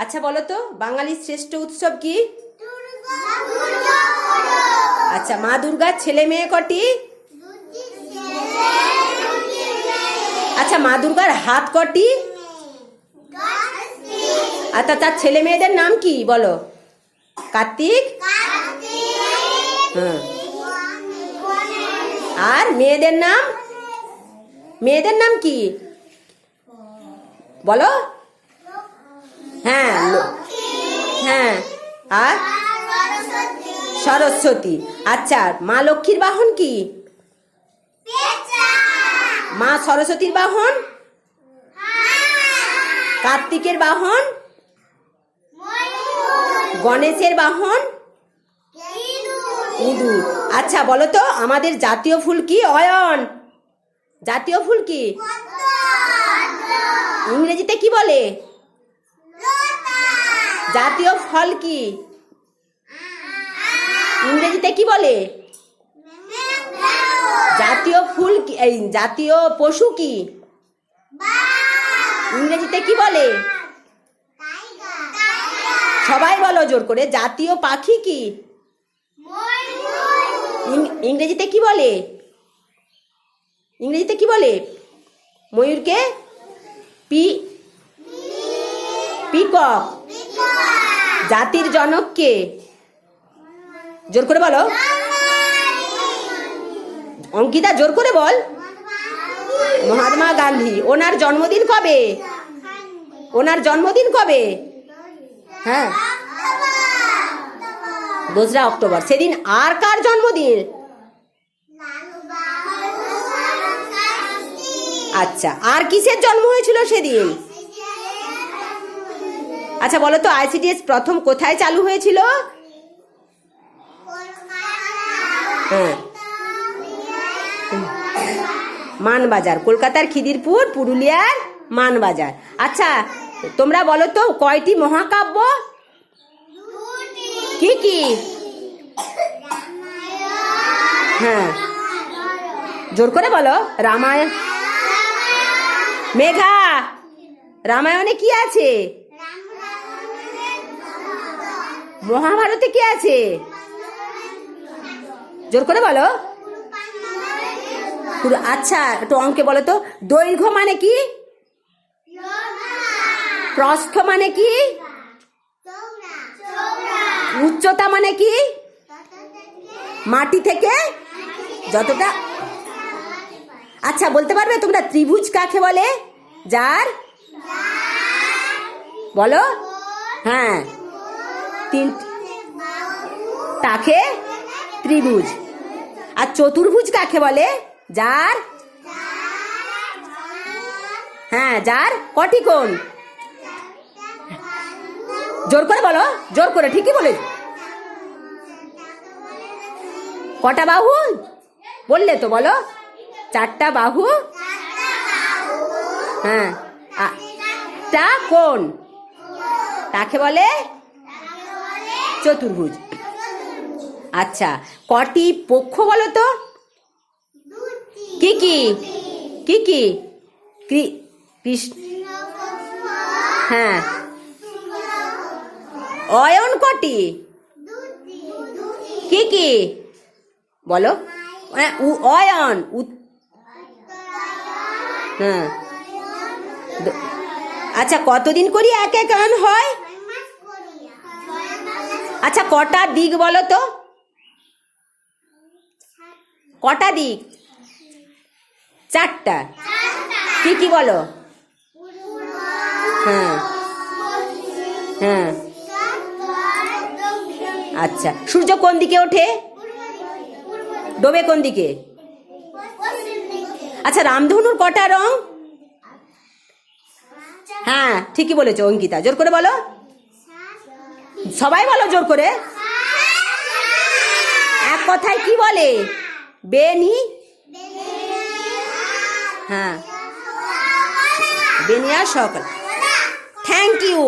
আচ্ছা বলো তো, বাঙালির শ্রেষ্ঠ উৎসব কি? আচ্ছা, মা দুর্গার ছেলে মেয়ে কটি? আচ্ছা, মা দুর্গার হাত কটি? আচ্ছা, তার ছেলে মেয়েদের নাম কি বলো? কার্তিক, হ্যাঁ, আর মেয়েদের নাম? মেয়েদের নাম কি বলো? হ্যাঁ, হ্যাঁ, আর সরস্বতী। আচ্ছা, মা লক্ষ্মীর বাহন কি? মা সরস্বতীর বাহন? কার্তিকের বাহন? গণেশের বাহন? ইঁদুর। আচ্ছা বলো তো, আমাদের জাতীয় ফুল কি? অয়ন। জাতীয় ফুল কি? ইংরেজিতে কি বলে? জাতীয় ফল কি? ইংরেজিতে কি বলে? জাতীয় ফুল কি? জাতীয় পশু কি? ইংরেজিতে কি বলে? সবাই বলো জোর করে। জাতীয় পাখি কি? ইংরেজিতে কি বলে? ইংরেজিতে কি বলে? ময়ূরকে পিকক। জাতির জনক কে? জোর করে বলো। অঙ্কিতা জোর করে বল। মহাত্মা গান্ধী। ওনার জন্মদিন কবে? ওনার জন্মদিন কবে? হ্যাঁ, 2রা অক্টোবর। সেদিন আর কার জন্মদিন? আচ্ছা, আর কিসের জন্ম হয়েছিল সেদিন? আচ্ছা বলো তো, আইসিডিএস প্রথম কোথায় চালু হয়েছিল? হ্যাঁ, মানবাজার। কলকাতার খিদিরপুর, পুরুলিয়ার মানবাজার। আচ্ছা তোমরা বলো তো, কয়টি মহাকাব্য? কি কি? হ্যাঁ, জোর করে বলো। রামায়ণ। মেঘা, রামায়ণে কি আছে? মহাভারতে কি আছে? জোর করে বলো। আচ্ছা একটু অঙ্কে বলো তো, দৈর্ঘ্য মানে কি? প্রস্থ মানে কি? উচ্চতা মানে কি? মাটি থেকে যতটা। আচ্ছা বলতে পারবে তোমরা ত্রিভুজ কাকে বলে? যার বলো। হ্যাঁ, তাকে ত্রিভুজ। আর চতুর্ভুজ কাকে বলে? যার, হ্যাঁ, যার কটি কোণ? জোর করে বলো, জোর করে। ঠিকই বলে। কটা বাহু বললে তো? বলো। 4টা বাহু। হ্যাঁ, টা কোণ তাকে বলে চতুর্ভুজ। আচ্ছা, কটি পক্ষ বলো তো? কি কি? কি কি? কৃষ্ণ। হ্যাঁ, অয়ন কটি? কি কি বলো? অয়ন। হ্যাঁ, আচ্ছা কতদিন করি এক এক অয়ন হয়? আচ্ছা কটা দিক বলো তো? কটা দিক? 4টা। কি কি বলো? হ্যাঁ, হ্যাঁ। আচ্ছা, সূর্য কোন দিকে ওঠে? ডোবে কোন দিকে? আচ্ছা, রামধনুর কটা রং? হ্যাঁ, ঠিকই বলেছো অঙ্কিতা। জোর করে বলো। সবাই বলো জোর করে। এক কথায় কি বলে? বেনি। হ্যাঁ, বেনিয়া সকাল। Thank you.